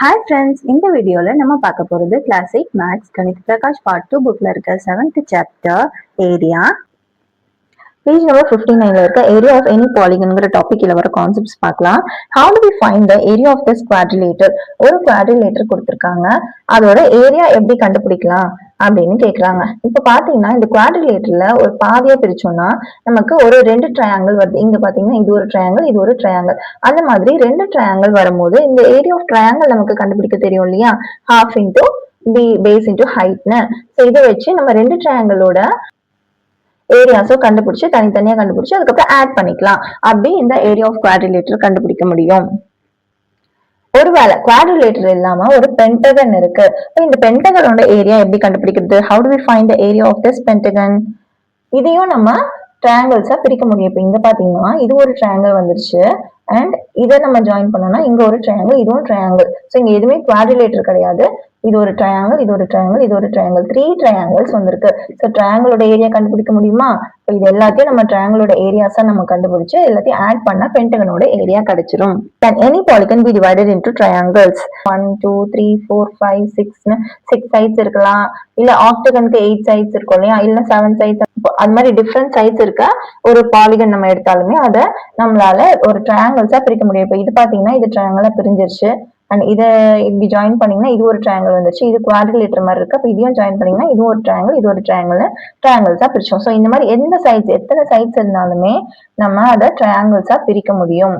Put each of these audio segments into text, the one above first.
Hi friends, இந்த வீடியோவில் நம்ம பார்க்க போகிறது classic maths Ganit Prakash part 2 புக்கில் இருக்க 7th chapter area. Page number 59ல இருக்க ஏரியா ஆஃப் எனி பாலிகன்ங்கிற டாபிக் இதில் வர கான்செப்ட்ஸ் பார்க்கலாம். How do we find the area of this quadrilateral? ஒரு குவாட்ரிலேட்டர் கொடுத்துருக்காங்க, அதோட ஏரியா எப்படி கண்டுபிடிக்கலாம் அப்படின்னு கேட்குறாங்க. இப்போ பார்த்தீங்கன்னா இந்த குவாட்ரிலேட்டர்ல ஒரு பாதியா பிரிச்சோம்னா நமக்கு ஒரு 2 ட்ரையாங்கிள் வருது. இங்க பார்த்தீங்கன்னா இது ஒரு ட்ரையாங்கிள், இது ஒரு ட்ரையாங்கிள். அந்த மாதிரி 2 ட்ரையாங்கிள் வரும்போது இந்த ஏரியா ஆஃப் ட்ரையாங்கிள் நமக்கு கண்டுபிடிக்க தெரியும் இல்லையா? ஹாஃப் இன்டூ பேஸ் இன்டூ ஹைட்னு. ஸோ இதை வச்சு நம்ம 2 ட்ரையாங்கிளோட ஏரியாஸும் கண்டுபிடிச்சு தனித்தனியா கண்டுபிடிச்சு அதுக்கப்புறம் ஆட் பண்ணிக்கலாம். அப்படி இந்த ஏரியா ஆஃப் குவாட்ரிலேட்டர் கண்டுபிடிக்க முடியும். ஒருவேளை குவாட்ரிலேட்டர் இல்லாம ஒரு பென்டகன் இருக்கு, இந்த பென்டகனோட ஏரியா எப்படி கண்டுபிடிக்கிறது? How do we find the area of this pentagon? இதையும் நம்ம ட்ரையாங்கிள்ஸா பிரிக்க முடியும். இப்போ இங்க பாத்தீங்கன்னா இது ஒரு ட்ரையாங்கிள் வந்துருச்சு, அண்ட் இதை நம்ம ஜாயின் பண்ணோம்னா இங்க ஒரு ட்ரையாங்கிள், இதுவும் ட்ரையாங்கிள். ஸோ இங்க எதுவுமே குவாட்ரிலேட்டர் கிடையாது. இது ஒரு ட்ரையாங்கிள், இது ஒரு ட்ரையாங்கிள், இது ஒரு ட்ரையாங்கிள், 3 ட்ரையாங்கிள்ஸ் வந்திருக்கு. ஸோ ட்ரையாங்கிளோட ஏரியா கண்டுபிடிக்க முடியுமா? இப்போ இது எல்லாத்தையும் நம்ம ட்ரையாங்கிளோட ஏரியாஸா நம்ம கண்டுபிடிச்சு எல்லாத்தையும் ஆட் பண்ணா பென்டகனோட ஏரியா கிடைச்சிரும். Can any polygon be divided into triangles? 1 2 3 4 5 6 6 sides இருக்கலாம், இல்ல ஆக்டகனுக்கு 8 சைட்ஸ் இருக்கும் இல்லையா, இல்ல 7 சைட்ஸ், அது மாதிரி டிஃப்ரெண்ட் சைட்ஸ் இருக்க ஒரு பாலிகன் நம்ம எடுத்தாலுமே அதை நம்மளால ஒரு ட்ரையாங்கிள்ஸா பிரிக்க முடியும். இப்போ இது பாத்தீங்கன்னா இது ட்ரையாங்கிளா பிரிஞ்சிருச்சு, அண்ட் இதை இப்படி ஜாயின் பண்ணீங்கன்னா இது ஒரு ட்ரையாங்கிள் வந்துச்சு, இது குவாட்ரிலேட்டர் மாதிரி இருக்கு. அப்போ இதையும் ஜாயின் பண்ணீங்கன்னா இது ஒரு ட்ரையாங்கிள், இது ஒரு ட்ரையாங்கிள், ட்ரையாங்கிள்ஸா பிரிச்சோம். ஸோ இந்த மாதிரி எந்த சைட்ஸ் எத்தனை சைட்ஸ் இருந்தாலுமே நம்ம அதை ட்ரையாங்கிள்ஸா பிரிக்க முடியும்.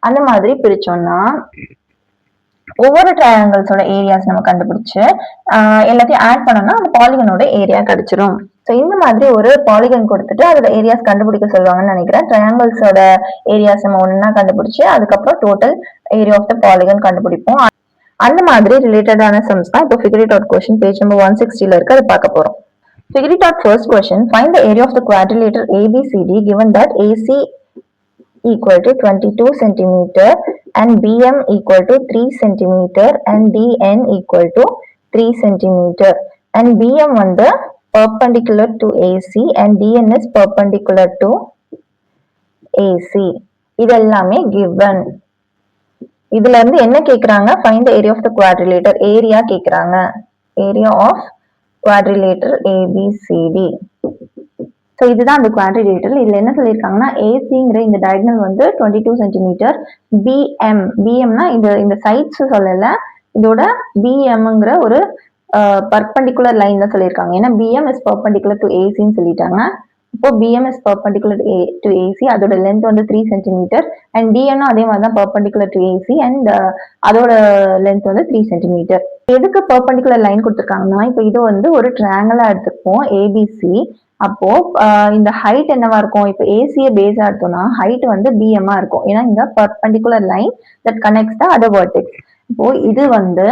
அந்த மாதிரி பிரிச்சோம்னா ஒவ்வொரு ட்ரையாங்கிள்ஸோட ஏரியாஸ் நம்ம கண்டுபிடிச்சு எல்லாத்தையும் ஆட் பண்ணோம்னா அந்த பாலிகனோட ஏரியா கிடைச்சிரும். ஸோ இந்த மாதிரி ஒரு பாலிகன் கொடுத்துட்டு அதோட ஏரியாஸ் கண்டுபிடிக்க சொல்லுவாங்கன்னு நினைக்கிறேன். ட்ரையாங்கிள்ஸோட ஏரியாஸ் நம்ம ஒன்னா கண்டுபிடிச்சு அதுக்கப்புறம் total area of the polygon கண்டுபிடிப்போம். அந்த மாதிரி ரிலேட்டடான சம்ஸ் தான் இப்போ figure it out question page number 160ல இருக்கு, அதை பார்க்க போறோம். Figure it out first question. Find the area of the quadrilateral ABCD given that AC equal to 22 centimeter and BM equal to 3 centimeter and DN equal to 3 centimeter and BM வந்து perpendicular to AC and DN is perpendicular to AC. இது எல்லாமே given. இதுல இருந்து என்ன கேக்குறாங்க? Find the area of the quadrilateral. Area கேக்குறாங்க. Area of quadrilateral ABCD. So இதுதான் அந்த குவாட்ரிலேட்டர். இதுல என்ன சொல்லியிருக்காங்கன்னா ஏசிங்கிற இந்த டயகனல் வந்து 22 சென்டிமீட்டர், பிஎம்னா இந்த சைட்ஸ் சொல்லல, இதோட பிஎம்ங்கிற ஒரு பர்பண்டிகுலர் லைன் தான் சொல்லியிருக்காங்க. ஏன்னா பிஎம் இஸ் பர்பண்டிகுலர் டு ஏசின்னு சொல்லிட்டாங்க. இப்போ PM is perpendicular to AC, அதோட லென்த் வந்து 3 சென்டிமீட்டர், அண்ட் டிஎன்னும் அதே மாதிரி தான் பர்பண்டிகுலர் டு ஏசி, அண்ட் அதோட லென்த் வந்து 3 சென்டிமீட்டர். எதுக்கு பர்பண்டிகுலர் லைன் கொடுத்துருக்காங்கன்னா இப்போ இது வந்து ஒரு ட்ரையாங்கிளா எடுத்துப்போம் ஏபிசி. அப்போ இந்த ஹைட் என்னவா இருக்கும்? இப்போ ஏசிய பேஸா எடுத்தோம்னா ஹைட் வந்து பிஎம்மா இருக்கும், ஏன்னா இந்த perpendicular line that connects the other vertex. இப்போ இது வந்து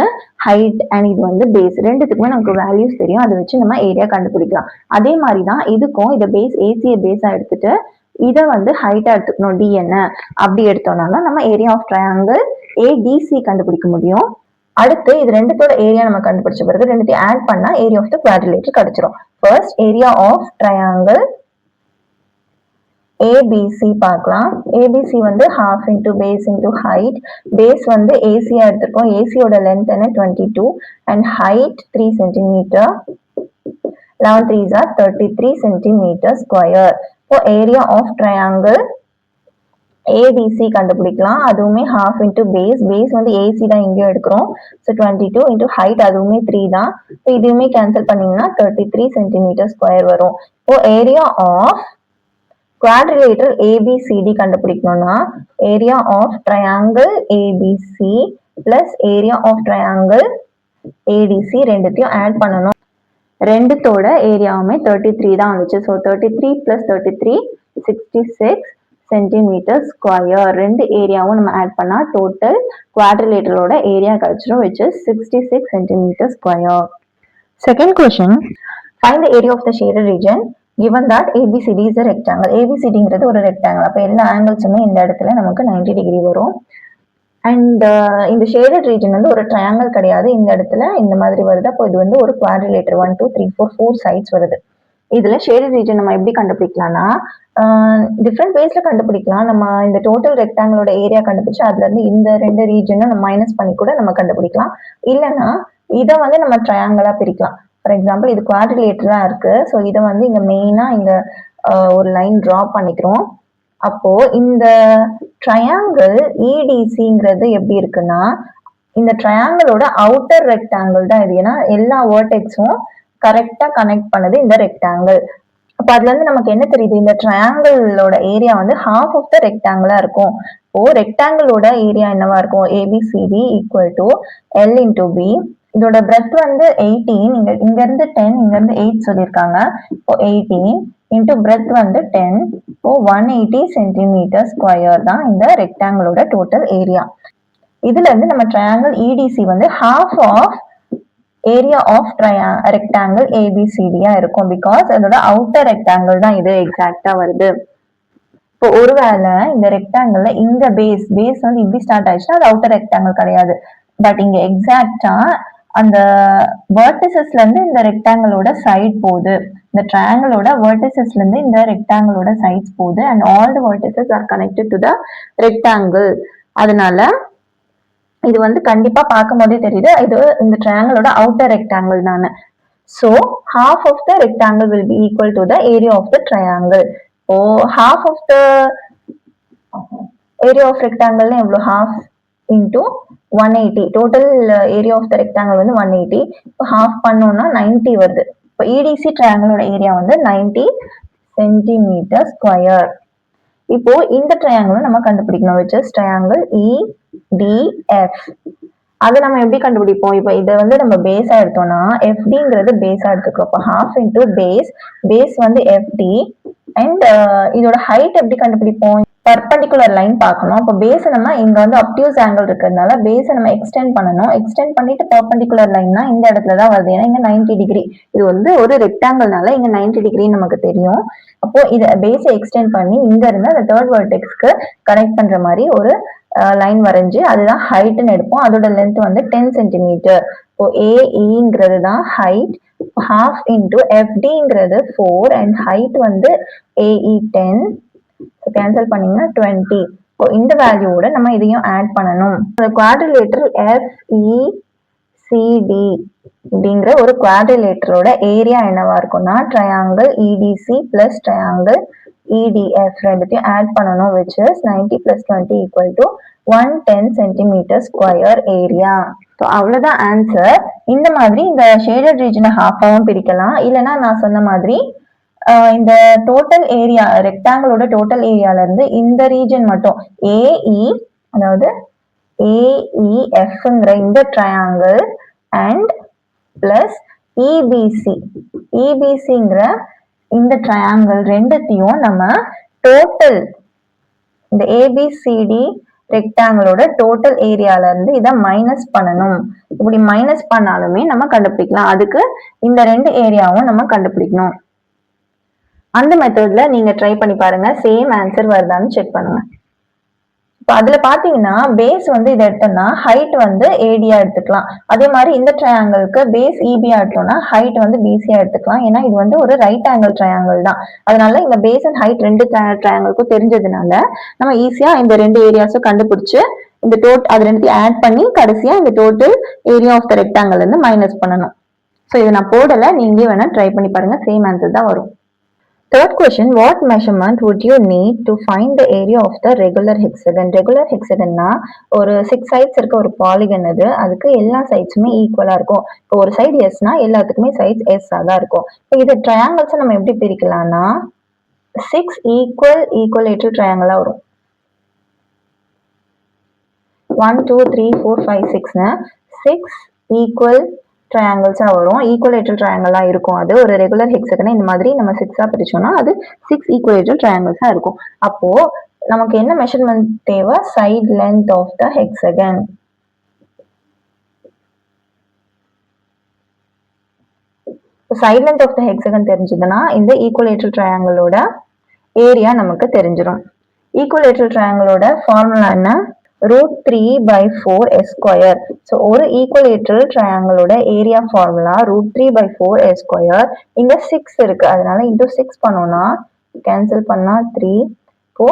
ஹைட் அண்ட் இது வந்து பேஸ், ரெண்டுத்துக்குமே நமக்கு வேல்யூஸ் தெரியும், அதை வச்சு நம்ம ஏரியா கண்டுபிடிக்கலாம். அதே மாதிரி தான் இதுக்கும் இதை பேஸ் ஏசிய பேஸா எடுத்துட்டு இதை வந்து ஹைட்டா எடுத்துக்கணும் டிஎன். அப்படி எடுத்தோம்னா நம்ம ஏரியா ஆஃப் ட்ரையாங்கிள் ஏடிசி கண்டுபிடிக்க முடியும். அடுத்து இது ரெண்டுத்தோட ஏரியா நம்ம கண்டுபிடிச்ச பிறகு ரெண்டுத்தையும் ஆட் பண்ணா ஏரியா ஆஃப் த குவாட்ரிலேட்டர் கிடைச்சிரும். First area of triangle ABC பார்க்கலாம். ABC வந்து half into base into height. Base வந்து ஏசியா எடுத்துருக்கோம். ஏசியோட லென்த் என்ன 22 and height 3 cm. 11 3s are 33 cm square. இப்போ ஏரியா ஆஃப் ட்ரையாங்கிள் ABC கண்டுபிடிக்கலாம். அதுவுமே half into base. பேஸ் வந்து AC தான் இங்கேயும் எடுக்கிறோம். ஸோ 22 into height அதுவுமே 3 தான். இப்போ இதுவுமே கேன்சல் பண்ணீங்கன்னா 33 cm square வரும். இப்போ ஏரியா ஆஃப் குவாட்ரிலேட்டர் ஏபிசிடி கண்டுபிடிக்கணும்னா area of triangle ABC plus area of triangle ADC ரெண்டுத்தையும் ஆட் பண்ணணும். ரெண்டுத்தோட ஏரியாவுமே 33 தான் வந்துச்சு. So 33 plus 33 66 centimetre square. ரெண்டு ஏரியாவும் நம்ம ஆட் பண்ணா டோட்டல் குவாட்ரிலேட்டரோட ஏரியா கிடைச்சிரும், which is 66 centimetre square. Second question, find the area of the shaded region given that ABCD is a rectangle. ABCDங்கிறது ஒரு ரெக்டாங்கிள். அப்போ எல்லா ஆங்கிள்ஸுமே இந்த இடத்துல நமக்கு 90 டிகிரி வரும். அண்ட் இந்த ஷேடட் ரீஜன் வந்து ஒரு ட்ரையாங்கிள் கிடையாது, இந்த இடத்துல இந்த மாதிரி வருது. அப்போ இது வந்து ஒரு குவாட்ரிலேட்டர் 1 2 3 4 4 சைட்ஸ் வருது. இதுல ஷேடட் ரீஜன் நம்ம எப்படி கண்டுபிடிக்கலாம்னா டிஃப்ரெண்ட் வேஸ்ல கண்டுபிடிக்கலாம். நம்ம இந்த டோட்டல் ரெக்டாங்கிளோட ஏரியா கண்டுபிடிச்சு அதுல இருந்து இந்த 2 ரீஜனை நம்ம மைனஸ் பண்ணி கூட நம்ம கண்டுபிடிக்கலாம். இல்லைன்னா இதை வந்து நம்ம ட்ரையாங்கிளா பிரிக்கலாம். ஃபார் எக்ஸாம்பிள் இது குவாட்ரிலேட்டரா இருக்கு. ஸோ இதை வந்து இங்க மெயினா இங்க ஒரு லைன் டிரா பண்ணிக்கிறோம். அப்போ இந்த ட்ரையாங்கிள் இடிசிங்கிறது எப்படி இருக்குன்னா இந்த ட்ரையாங்கிளோட அவுட்டர் ரெக்டாங்கிள் தான் இது. ஏன்னா எல்லா வேர்டெக்ஸும் கரெக்டா கனெக்ட் பண்ணது இந்த ரெக்டாங்கிள். அப்ப அதுல இருந்து நமக்கு என்ன தெரியுது, இந்த ட்ரையாங்கிளோட ஏரியா வந்து ஹாஃப் ஆஃப் த ரெக்டாங்கிளா இருக்கும். இப்போ ரெக்டாங்கிளோட ஏரியா என்னவா இருக்கும், ABCD equal to L into B. இதோட பிரெத் வந்து 18, இங்க இருந்து 10 இங்க இருந்து 8 சொல்லியிருக்காங்க. இப்போ 18 இன்டூ பிரெத் வந்து 10. இப்போ 180 சென்டிமீட்டர் ஸ்கொயர் தான் இந்த ரெக்டாங்கிளோட டோட்டல் ஏரியா. இதுல இருந்து நம்ம ட்ரையாங்கிள் இடிசி வந்து half of area of rectangle ஏபிசிடியா இருக்கும். பிகாஸ் அதோட அவுட்டர் ரெக்டாங்கிள் தான் இது எக்ஸாக்டா வருது. இப்போ ஒருவேளை இந்த ரெக்டாங்கிள் இங்க பேஸ் வந்து இப்படி ஸ்டார்ட் ஆயிடுச்சுன்னா அது அவுட்டர் ரெக்டாங்கிள் கிடையாது. பட் இங்க எக்ஸாக்டா அந்த வெர்டிசஸ்ல இருந்து இந்த ரெக்டாங்கிளோட சைட் போகுது. இந்த ட்ரையாங்கிளோட வெர்டிசஸ்ல இருந்து இந்த ரெக்டாங்கிளோட சைட்ஸ் போகுது. And all the vertices R connected to the rectangle. அதனால இது வந்து கண்டிப்பா பார்க்கும் போதே தெரியுது இது இந்த ட்ரையாங்கிளோட அவுட்டர் ரெக்டாங்கிள் தானே. So half of the rectangle will be equal to the area of the triangle. ஓ half of the area of rectangle எவ்வளோ, half into 180. total area of the rectangle வந்து 180. இப்போ half பண்ணோம்னா 90 வருது. இப்போ இடிசி ட்ரையாங்கிளோட ஏரியா வந்து 90 centimetre square. இப்போ இந்த ட்ரையாங்கிளும் நம்ம கண்டுபிடிக்கணும், which is triangle EDF. அதை நம்ம எப்படி கண்டுபிடிப்போம், இப்போ இதை வந்து நம்ம பேஸா எடுத்தோம்னா எஃப்டிங்கிறது பேஸா எடுத்துக்கிறோம். இப்போ ஹாஃப் இன்டூ பேஸ் வந்து எஃப்டி. அண்ட் இதோட ஹைட் எப்படி கண்டுபிடிப்போம், பர்பண்டிகுலர் லைன் பார்க்கணும். இப்போ பேஸ் நம்ம இங்க வந்து அப்டியூஸ் ஆங்கிள் இருக்கிறதுனால பேஸை நம்ம எக்ஸ்டெண்ட் பண்ணணும். எக்ஸ்டெண்ட் பண்ணிட்டு பர்பண்டிகுலர் லைன்னா இந்த இடத்துல தான் வருது. ஏன்னா இங்க 90 டிகிரி, இது வந்து ஒரு ரெக்டாங்கிள்னால இங்க 90 டிகிரின்னு நமக்கு தெரியும். அப்போ இதை பேஸை எக்ஸ்டெண்ட் பண்ணி இங்க இருந்து அந்த தேர்ட் வெர்டெக்ஸ்க்கு கனெக்ட் பண்ற மாதிரி ஒரு லைன் வரைஞ்சு அதுதான் ஹைட்னு எடுப்போம். அதோட லென்த் வந்து 10 சென்டிமீட்டர். இப்போ ஏஇங்கிறது தான் ஹைட். ஹாஃப் இன்டூ எஃப்டிங்கிறது 4 அண்ட் ஹைட் வந்து ஏஇ 10. கேன்சல் பண்ணீங்கன்னா 20. இப்போ இந்த வேல்யூவோட நம்ம இதையும் ஆட் பண்ணணும். அந்த குவாட்ரிலேட்டரல் எஃப்இசிடி அப்படிங்கிற ஒரு குவாட்ரிலேட்டரோட ஏரியா என்னவா இருக்கும்னா ட்ரையாங்கிள் இடிசி பிளஸ் ட்ரையாங்கிள் EDF ரெண்டுத்தையும் ஆட் பண்ணணும், which is 90 plus 20 equal to 110 centimeter square area. So அவ்வளோதான் ஆன்சர். இந்த மாதிரி இந்த ஷேடட் ரீஜனை ஹாஃபாகவும் பிரிக்கலாம். இல்லைன்னா நான் சொன்ன மாதிரி இந்த டோட்டல் ஏரியா ரெக்டாங்கிளோட டோட்டல் ஏரியால இருந்து இந்த ரீஜன் மட்டும் ஏஇ, அதாவது ஏஇஎஃப்ங்கிற இந்த ட்ரையாங்கிள் அண்ட் பிளஸ் இபிசிங்கிற இந்த ட்ரையாங்கிள் ரெண்டுத்தையும் நம்ம டோட்டல் இந்த ஏபிசிடி ரெக்டாங்கிளோட டோட்டல் ஏரியால இருந்து இதை மைனஸ் பண்ணணும். இப்படி மைனஸ் பண்ணாலுமே நம்ம கண்டுபிடிக்கலாம். அதுக்கு இந்த 2 ஏரியாவும் நம்ம கண்டுபிடிக்கணும். அந்த மெத்தட்ல நீங்க ட்ரை பண்ணி பாருங்க, சேம் ஆன்சர் வருதான்னு செக் பண்ணுங்க. இப்போ அதுல பாத்தீங்கன்னா பேஸ் வந்து இதை எடுத்தோம்னா ஹைட் வந்து ஏடியா எடுத்துக்கலாம். அதே மாதிரி இந்த ட்ரையாங்கிளுக்கு பேஸ் இபியா எடுத்தோம்னா ஹைட் வந்து பிசியா எடுத்துக்கலாம். ஏன்னா இது வந்து ஒரு ரைட் ஆங்கிள் ட்ரையாங்கிள் தான். அதனால இந்த பேஸ் அண்ட் ஹைட் ரெண்டு ட்ரையாங்கிளுக்கும் தெரிஞ்சதுனால நம்ம ஈஸியா இந்த 2 ஏரியாஸும் கண்டுபிடிச்சு இந்த அது ரெண்டுத்தையும் ஆட் பண்ணி கடைசியா இந்த total area of the rectangle இருந்து மைனஸ் பண்ணணும். ஸோ இதை நான் போடல, நீங்களே வேணா ட்ரை பண்ணி பாருங்க, சேம் ஆன்சர் தான் வரும். Third question, what measurement would you need to find the area of the regular hexagon? Regular hexagon னா ஒரு 6 sides இருக்க ஒரு பாலிகன் அது. அதுக்கு எல்லா சைட்ஸுமே ஈக்குவலா இருக்கும். இப்போ ஒரு சைடு எஸ்னா எல்லாத்துக்குமே சைட்ஸ் எஸ் தான் இருக்கும். இப்போ இது ட்ரையாங்கிள்ஸ் நம்ம எப்படி பிரிக்கலாம்னா 6 ஈக்குவலேட்டர் ட்ரையாங்கிளா வரும். 1 2 3 4 5 6ன்னு 6 ஈக்குவல் ட்ரையாங்கிள்ஸா வரும். ஈக்குவலேட்டர் ட்ரையாங்கிளா இருக்கும். அது ஒரு ரெகுலர் ஹெக்ஸகனை இந்த மாதிரி நம்ம 6ஆ பிரிச்சோம்னா அது 6 ஈக்குவலேட்டர் ட்ரையாங்கிள்ஸா இருக்கும். அப்போ நமக்கு என்ன மெஷர்மெண்ட் தேவை, side length of the hexagon. Side length of the hexagon தெரிஞ்சதுன்னா இந்த ஈக்குவலேட்டர் ட்ரையாங்கிளோட ஏரியா நமக்கு தெரிஞ்சிடும். ஈக்குவலேட்டர் ட்ரையாங்கிளோட ஃபார்முலா என்ன, √3/4 ஸோ ஒரு ஈக்குவலேட்ரல் ட்ரையாங்கிளோட ஏரியா ஃபார்முலா √3/4 இங்க 6 இருக்கு, அதனால இன்டூ 6 பண்ணோம்னா கேன்சல் பண்ணா 3 இப்போ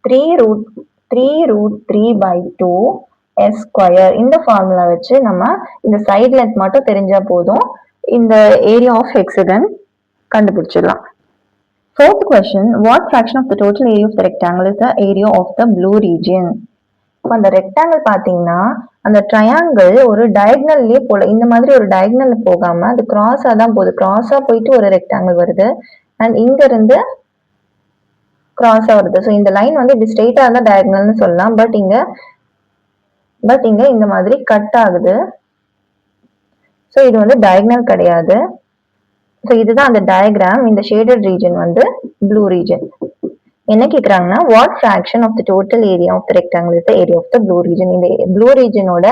3√3/2 இந்த ஃபார்முலா வச்சு நம்ம இந்த சைடு லென்த் மட்டும் தெரிஞ்சா போதும், இந்த ஏரியா ஆஃப் ஹெக்ஸகன் கண்டுபிடிச்சிடலாம். Fourth question, what fraction of the total area of the rectangle is the area of the blue region? இப்போ அந்த ரெக்டாங்கிள் பாத்தீங்கன்னா அந்த ட்ரையாங்கிள் ஒரு டயக்னல்லே போல, இந்த மாதிரி ஒரு டயக்னல் போகாம அது கிராஸா தான் போகுது. கிராஸா போயிட்டு ஒரு ரெக்டாங்கிள் வருது அண்ட் இங்க இருந்து கிராஸா வருது. ஸோ இந்த லைன் வந்து இப்படி ஸ்ட்ரெயிட்டா இருந்தா டயக்னல்னு சொல்லலாம், பட் இங்க இந்த மாதிரி கட் ஆகுது. ஸோ இது வந்து டயக்னல் கிடையாது. ஸோ இதுதான் அந்த டயக்ராம். இந்த ஷேடட் ரீஜன் வந்து ப்ளூ ரீஜன். என்ன கேக்குறாங்கன்னா what fraction of the total area of the rectangle is the area of the blue region. இந்த ப்ளூ ரீஜனோட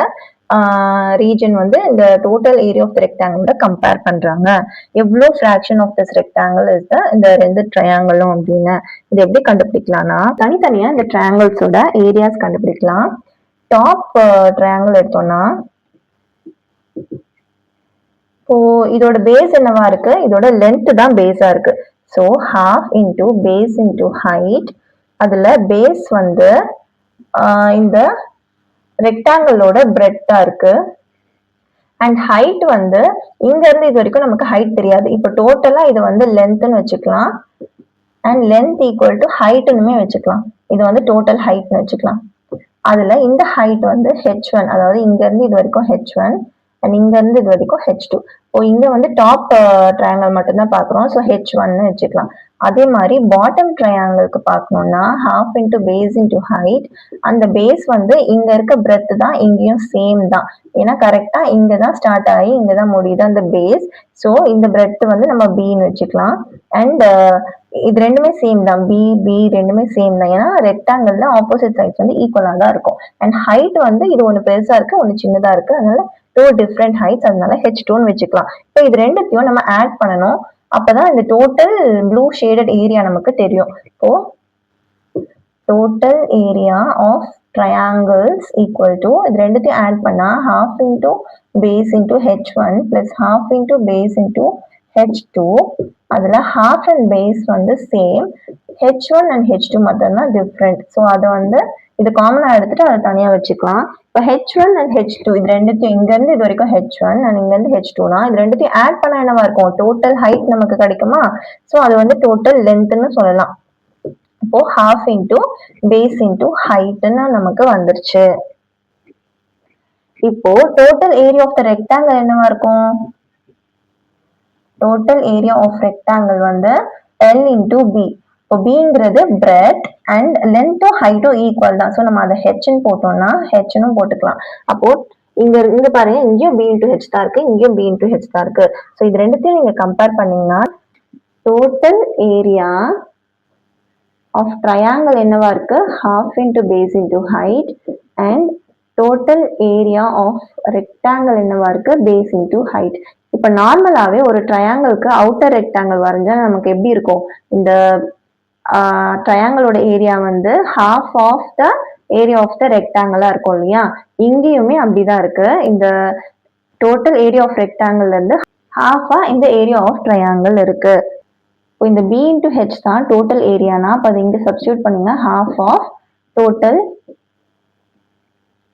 ரீஜன் வந்து இந்த டோட்டல் ஏரியா ஆஃப் த ரெக்டாங்கிளோட கம்பேர் பண்றாங்க. எவ்வளோ fraction of this rectangle is the இந்த ரெண்டு ட்ரையாங்கிளும் அப்படின்னு இது எப்படி கண்டுபிடிக்கலாம்னா தனித்தனியா இந்த ட்ரையாங்கிள்ஸோட ஏரியாஸ் கண்டுபிடிக்கலாம். டாப் ட்ரையாங்கிள் எடுத்தோம்னா இப்போ இதோட பேஸ் என்னவா இருக்கு, இதோட லென்த் தான் பேஸா இருக்கு. So half into base into height, அதுல பேஸ் வந்து இந்த ரெக்டாங்கிளோட பிரெட்டா இருக்கு அண்ட் ஹைட் வந்து இங்க இருந்து இது வரைக்கும் நமக்கு ஹைட் தெரியாது. இப்போ டோட்டலா இது வந்து லென்த்னு வச்சுக்கலாம் அண்ட் லென்த் ஈக்குவல் டு ஹைட்னுமே வச்சுக்கலாம். இது வந்து டோட்டல் ஹைட்னு வச்சுக்கலாம். அதுல இந்த ஹைட் வந்து h1, அதாவது இங்க இருந்து இது வரைக்கும் h1 அண்ட் இங்க இருந்து இது வரைக்கும் h2. இங்க வந்து டாப் ட்ரையாங்கிள் மட்டும்தான் பாக்குறோம், ஸோ h1ன்னு வச்சுக்கலாம். அதே மாதிரி பாட்டம் ட்ரையாங்கிளுக்கு பார்க்கணும்னா half into base into height, அந்த பேஸ் வந்து இங்க இருக்க பிரெத் தான் இங்கேயும் சேம் தான், ஏன்னா கரெக்டா இங்க தான் ஸ்டார்ட் ஆகி இங்க தான் முடியுது அந்த பேஸ். ஸோ இந்த பிரெத் வந்து நம்ம பின்னு வச்சுக்கலாம் அண்ட் இது ரெண்டுமே சேம் தான், பி ரெண்டுமே சேம் தான், ஏன்னா ரெக்டாங்கிள்ல ஆப்போசிட் சைட்ஸ் வந்து ஈக்குவலா தான் இருக்கும். அண்ட் ஹைட் வந்து இது ஒன்று பெருசா இருக்கு ஒன்று சின்னதா இருக்கு, அதனால டூ டிஃப்ரெண்ட் ஹைட்ஸ், அதனால h2ன்னு வச்சுக்கலாம். இப்போ இது ரெண்டுத்தையும் நம்ம ஆட் பண்ணணும், அப்பதான் இந்த டோட்டல் ப்ளூ ஷேடட் ஏரியா நமக்கு தெரியும். இப்போ total area of triangles equal to இது ரெண்டுத்தையும் ஆட் பண்ணா half into base into h1 plus half into base into h2. அதுல half and base வந்து சேம், h1 and h2 மட்டும்தான் டிஃப்ரெண்ட். ஸோ அதை வந்து இது காமனா எடுத்துட்டு அதை தனியா வச்சுக்கலாம். இப்போ h1 and h2 இது ரெண்டுத்தையும் இங்க இருந்து இது வரைக்கும் h1 and இங்க இருந்து h2னா இது ரெண்டுத்தையும் ஆட் பண்ணா என்னவா இருக்கும், டோட்டல் ஹைட் நமக்கு கிடைக்குமா. ஸோ அது வந்து டோட்டல் லென்த்னு சொல்லலாம். இப்போ half into base into heightன்னு நமக்கு வந்துருச்சு. இப்போ total area of the rectangle என்னவா இருக்கும், டோட்டல் ஏரியா ஆஃப் ரெக்டாங்கிள் வந்து L into B. இப்போ Bங்கிறது பிரெத் அண்ட் லென்த்தும் ஹைட்டும் ஈக்குவல் தான். ஸோ நம்ம அதை ஹெச்னு போட்டோம்னா ஹெச்னு போட்டுக்கலாம். அப்போ இங்க பாருங்க, இங்கேயும் B into H தான் இருக்கு, இங்கேயும் B into H தான் இருக்கு. ஸோ இது ரெண்டுத்தையும் நீங்க கம்பேர் பண்ணீங்கன்னா டோட்டல் ஏரியா ஆஃப் ட்ரையாங்கிள் என்னவா இருக்கு, half into base into height and total area of rectangle என்னவா இருக்கு, பேஸ் into height. இப்ப நார்மலாவே ஒரு ட்ரையாங்கிளுக்கு அவுட்டர் ரெக்டாங்கிள் வரைஞ்சா நமக்கு எப்படி இருக்கும், இந்த ட்ரையாங்கிளோட ஏரியா வந்து half of the area of the ரெக்டாங்கிளா இருக்கும் இல்லையா, இங்கேயுமே அப்படிதான் இருக்கு. இந்த டோட்டல் ஏரியா ஆஃப் ரெக்டாங்கிள் இருந்து ஹாஃபா இந்த ஏரியா ஆஃப் ட்ரையாங்கிள் இருக்கு. இந்த B into H தான் டோட்டல் ஏரியானா அப்ப அது இங்க சப்ஸ்டியூட் பண்ணீங்கன்னா half of total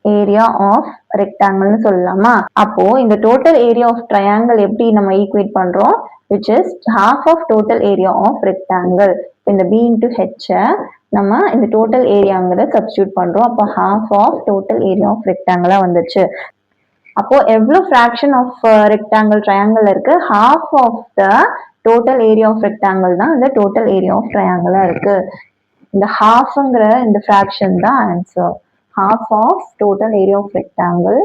area of ரெக்டாங்கிள்னு சொல்லலாமா. அப்போ இந்த டோட்டல் ஏரியா ஆஃப் ட்ரையாங்கிள் எப்படி நம்ம ஈக்குவேட் பண்றோம், which is half of total area of rectangle. இந்த B into H நம்ம இந்த டோட்டல் ஏரியாங்கிறத சப்ஸ்டியூட் பண்றோம், அப்போ half of total area of rectangle வந்துச்சு. அப்போ எவ்வளவு fraction of rectangle triangle இருக்கு, half of the total area of rectangle தான் இந்த total area of triangle இருக்கு. இந்த halfங்கிற இந்த fraction தான் answer. half of total area of rectangle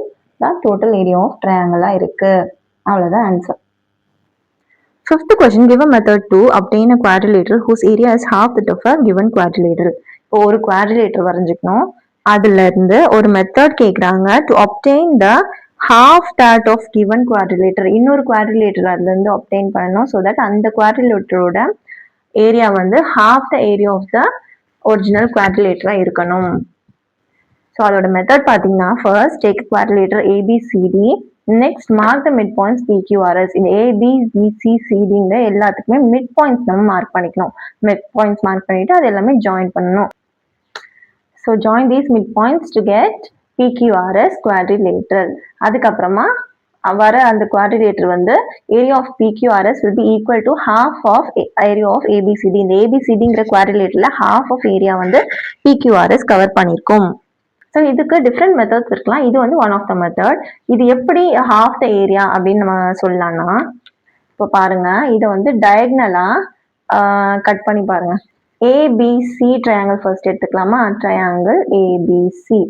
தான் total area of triangle இருக்கு. அவ்வளவுதான் answer. Fifth question, give a method to obtain a quadrilateral whose area is half that of a given quadrilateral. இப்போ ஒரு quadrilateral வரைஞ்சுக்கணும், அதுல இருந்து ஒரு method கேக்குறாங்க to obtain the half that of given quadrilateral. இன்னொரு quadrilateral அதுல இருந்து obtain பண்ணணும், so that அந்த quadrilateralோட ஏரியா வந்து half the area of the original quadrilateral இருக்கணும். ஸோ அதோட மெத்தட் பார்த்தீங்கன்னா first take quadrilateral ABCD, next mark the mid points PQRS. இந்த ஏபிபிசிசிடிங்கிற எல்லாத்துக்குமே மிட் பாயிண்ட்ஸ் நம்ம மார்க் பண்ணிக்கணும். மிட் பாயிண்ட்ஸ் மார்க் பண்ணிட்டு அது எல்லாமே ஜாயின் பண்ணணும். So join these mid points to get PQRS quadrilateral. அதுக்கப்புறமா வர அந்த குவாட்ரிலேட்டர் வந்து area of PQRS will be equal to half of area of ABCD. இந்த ABCDங்கிற குவாட்ரிலேட்டர்ல half of ஏரியா வந்து பிக்யூஆர்எஸ் கவர் பண்ணியிருக்கும். ஸோ இதுக்கு டிஃப்ரெண்ட் மெத்தட்ஸ் இருக்கலாம். இது வந்து ஒன் ஆஃப் த மெத்தட். இது எப்படி half the ஏரியா அப்படின்னு நம்ம சொல்லலாம்னா, இப்போ பாருங்க இதை வந்து டயக்னலா கட் பண்ணி பாருங்க. ஏபிசி ட்ரையாங்கிள் ஃபர்ஸ்ட் எடுத்துக்கலாமா? ட்ரையாங்கிள் ஏபிசி,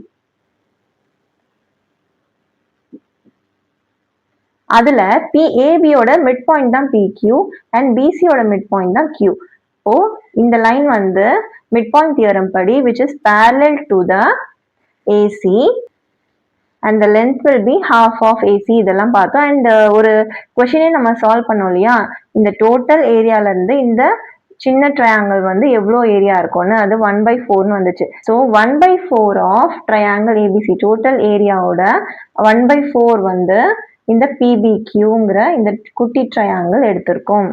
அதுல ஏபியோட மிட் பாயிண்ட் தான் பிக்யூ அண்ட் பிசியோட மிட் பாயிண்ட் தான் கியூ. ஓ இந்த லைன் வந்து மிட் பாயிண்ட் தியரம் படி which is parallel to the AC and the length will be half of AC. இதெல்லாம் பார்த்தோம். அண்ட் ஒரு கொஸ்டினே நம்ம சால்வ் பண்ணோம் இல்லையா, இந்த டோட்டல் ஏரியால இருந்து இந்த சின்ன ட்ரையாங்கிள் வந்து எவ்வளோ ஏரியா இருக்கும்னு, அது 1/4 வந்துச்சு. So 1/4 of triangle ABC total ஏரியாவோட 1/4 வந்து இந்த பிபிக்யூங்கிற இந்த குட்டி ட்ரையாங்கிள் எடுத்திருக்கோம்.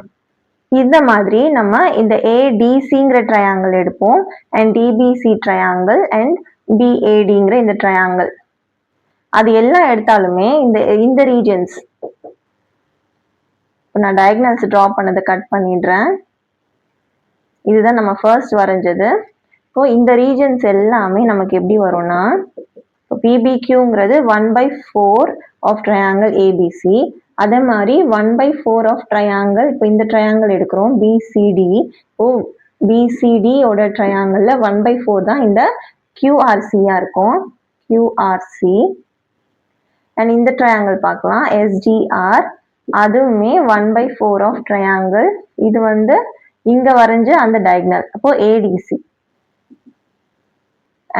இந்த மாதிரி நம்ம இந்த ஏடிசிங்கிற ட்ரையாங்கிள் எடுப்போம் அண்ட் டிபிசி ட்ரையாங்கிள் அண்ட் பிஏடிங்கிற இந்த ட்ரையாங்கிள், அது எல்லாம் எடுத்தாலுமே இந்த ரீஜன்ஸ், நான் டயக்னல்ஸ் ட்ரா பண்ணதை கட் பண்ணிடுறேன். இதுதான் நம்ம ஃபர்ஸ்ட் வரைஞ்சது. ஸோ இந்த ரீஜன்ஸ் எல்லாமே நமக்கு எப்படி வரும்னா, பிபிக்யூங்கிறது 1/4 ஆஃப் ட்ரையாங்கிள் ஏபிசி, அதே மாதிரி 1/4 ஆஃப் ட்ரையாங்கிள், இப்போ இந்த ட்ரையாங்கிள் எடுக்கிறோம் பிசிடி. ஓ பிசிடியோட ட்ரையாங்கிளில் 1/4 தான் இந்த கியூஆர்சியா இருக்கும், கியூஆர்சி. அண்ட் இந்த ட்ரையாங்கிள் பார்க்கலாம் எஸ்டிஆர், அதுவுமே 1/4 ஆஃப் ட்ரையாங்கிள். இது வந்து இங்க வரைஞ்ச அந்த டயக்னல், அப்போ ஏடிசி.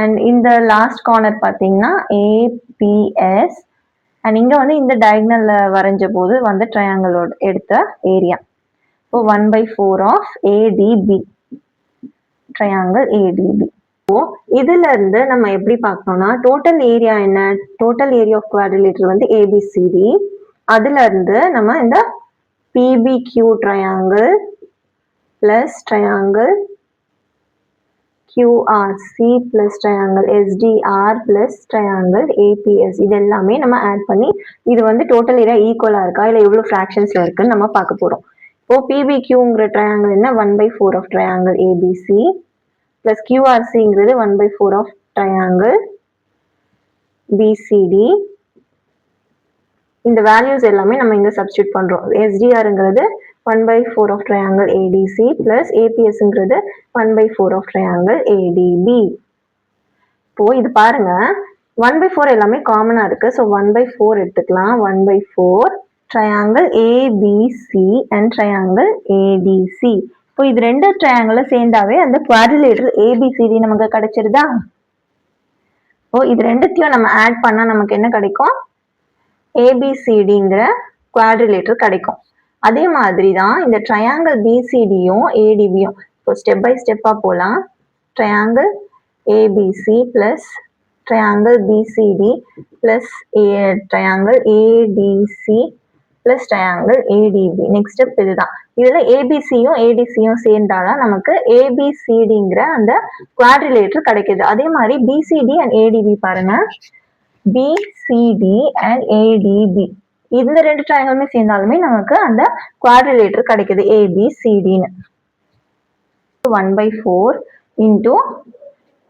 அண்ட் இந்த லாஸ்ட் கார்னர் பார்த்தீங்கன்னா ஏபிஎஸ். அண்ட் இங்க வந்து இந்த டயக்னல்ல வரைஞ்ச போது வந்து ட்ரையாங்கிளோட எடுத்த ஏரியா. இப்போ 1/4 ஆஃப் ஏடிபி, ட்ரையாங்கிள் ஏடிபி. இதுல இருந்து நம்ம எப்படி பார்க்கணும்னா, டோட்டல் ஏரியா என்ன, டோட்டல் ஏரியா ஆஃப் குவாட்ரிலேட்டர் வந்து ஏபிசிடி. அதுல இருந்து நம்ம இந்த BBQ triangle plus triangle QRC plus triangle SDR plus triangle APS, இது எல்லாமே நம்ம ஆட் பண்ணி இது வந்து டோட்டல் ஏரியா ஈக்குவலா இருக்கா இல்லை எவ்வளோ ஃப்ராக்ஷன்ஸ்ல இருக்குன்னு நம்ம பார்க்க போறோம். இப்போ PBQங்கிற ட்ரையாங்கிள் என்ன, 1/4 ஆஃப் ட்ரையாங்கிள் ABC பிளஸ் QRCங்கிறது 1/4 ஆஃப் ட்ரையாங்கிள் BCD. இந்த வேல்யூஸ் எல்லாமே நம்ம இங்க சப்ஸ்டியூட் பண்றோம். SDRங்கிறது 1/4 ஆஃப் ட்ரையாங்கிள் ADC பிளஸ் APSங்கிறது 1/4 ஆஃப் ட்ரையாங்கிள் ADB. இப்போ இது பாருங்க 1/4 எல்லாமே காமனா இருக்கு. ஸோ 1/4 எடுத்துக்கலாம். 1/4 triangle ABC and triangle ADC. இப்போ இது ரெண்டு ட்ரையாங்கிள் சேர்ந்தாவே அந்த குவாட்ரிலேட்டர் ABCD நமக்கு கிடைச்சிருதா? இப்போ இது ரெண்டுத்தையும் நம்ம ஆட் பண்ணா நமக்கு என்ன கிடைக்கும், ABCDங்கிற குவாட்ரிலேட்டர் கிடைக்கும். அதே மாதிரி தான் இந்த ட்ரையாங்கிள் பிசிடியும் ஏடிபியும். இப்போ ஸ்டெப் பை ஸ்டெப்பா போகலாம். Triangle ABC plus triangle BCD plus triangle ADC plus triangle ADB. Next step இதுதான். இதுல ஏபிசியும் ஏடிசியும் சேர்ந்தாதான் நமக்கு ஏபிசிடிங்கிற அந்த குவாட்ரிலேட்டர் கிடைக்குது. அதே மாதிரி பிசிடி அண்ட் ஏடிபி பாருங்க, பிசிடி அண்ட் ஏடிபி இந்த ரெண்டு ட்ரையாங்கிளுமே சேர்ந்தாலுமே நமக்கு அந்த குவாட்ரிலேட்டர் கிடைக்குது ஏபிசிடின்னு. 1/4 into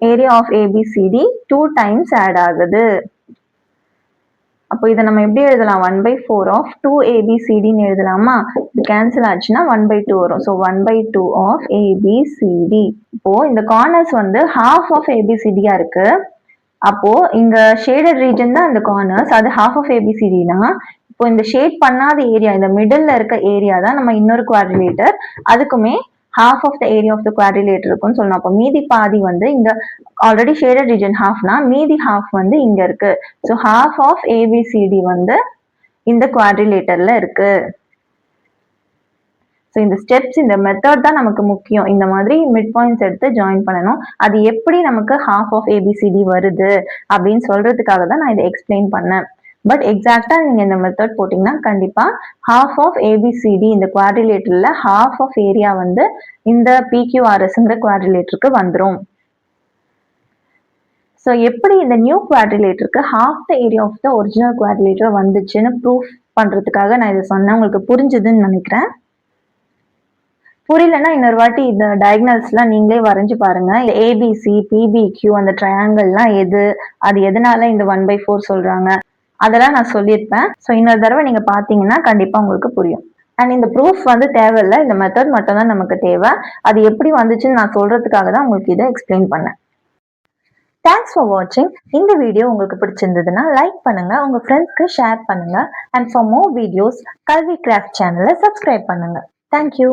area of ABCD 2 times add ஆகுது. அப்போ இதை நம்ம எப்படி எழுதலாம், 1/4 ஆஃப் 2ABCDன்னு எழுதலாமா? இது கேன்சல் ஆச்சுன்னா 1/2 வரும். So 1/2 of ABCD. இப்போ இந்த கார்னர்ஸ் வந்து ஹாஃப் ஆஃப் ஏபிசிடியா இருக்கு. அப்போ இங்க ஷேடட் ரீஜன் தான் அந்த கார்னர்ஸ், அது ஹாஃப் ஆஃப் ஏபிசிடினா இப்போ இந்த ஷேட் பண்ணாத ஏரியா, இந்த மிடில் இருக்க ஏரியா தான் நம்ம இன்னொரு குவாட்ரிலேட்டர், அதுக்குமே half of the area of the quadrilateral இருக்குன்னு சொல்லணும். அப்போ மீதி பாதி வந்து இங்க ஆல்ரெடி ஷேடட் ரீஜன் ஹாஃப்னா மீதி ஹாஃப் வந்து இங்க இருக்கு. ஸோ half of ABCD வந்து இந்த குவாட்ரிலேட்டர்ல இருக்கு. ஸோ இந்த ஸ்டெப்ஸ், இந்த மெத்தட் தான் நமக்கு முக்கியம். இந்த மாதிரி மிட் பாயிண்ட்ஸ் எடுத்து ஜாயின் பண்ணணும். அது எப்படி நமக்கு ஹாஃப் ஆஃப் ஏபிசிடி வருது அப்படின்னு சொல்றதுக்காக தான் நான் இதை எக்ஸ்பிளைன் பண்ணேன். பட் எக்ஸாக்டா நீங்க இந்த மெத்தட் போட்டீங்கன்னா கண்டிப்பா ஹாஃப் ஆஃப் ஏபிசிடி இந்த குவாட்ரிலேட்டர்ல ஹாஃப் ஆஃப் ஏரியா வந்து இந்த பிக்யூஆர்எஸ்ங்கிற குவாட்ரிலேட்டருக்கு வந்துடும். ஸோ எப்படி இந்த நியூ குவாட்ரிலேட்டருக்கு half the area of the original quadrilateral வந்துச்சுன்னு ப்ரூஃப் பண்றதுக்காக நான் இதை சொன்னேன். உங்களுக்கு புரிஞ்சுதுன்னு நினைக்கிறேன். புரியலன்னா இன்னொரு வாட்டி இந்த டயக்னல்ஸ்லாம் நீங்களே வரைஞ்சு பாருங்க. ஏபிசி, பிபிக்யூ அந்த ட்ரையாங்கிள்லாம் எது, அது எதனால இந்த 1/4 சொல்றாங்க, அதெல்லாம் நான் சொல்லியிருப்பேன். ஸோ இன்னொரு தடவை நீங்க பார்த்தீங்கன்னா கண்டிப்பா உங்களுக்கு புரியும். அண்ட் இந்த ப்ரூஃப் வந்து தேவையில்லை, இந்த மெத்தட் மட்டும் தான் நமக்கு தேவை. அது எப்படி வந்துச்சுன்னு நான் சொல்றதுக்காக தான் உங்களுக்கு இதை எக்ஸ்பிளைன் பண்ணேன். தேங்க்ஸ் ஃபார் வாட்சிங். இந்த வீடியோ உங்களுக்கு பிடிச்சிருந்ததுன்னா லைக் பண்ணுங்க, உங்க ஃப்ரெண்ட்ஸ்க்கு ஷேர் பண்ணுங்க. அண்ட் ஃபார் மோர் வீடியோஸ் கல்வி கிராஃப்ட் சேனலை சப்ஸ்கிரைப் பண்ணுங்க. தேங்க்யூ.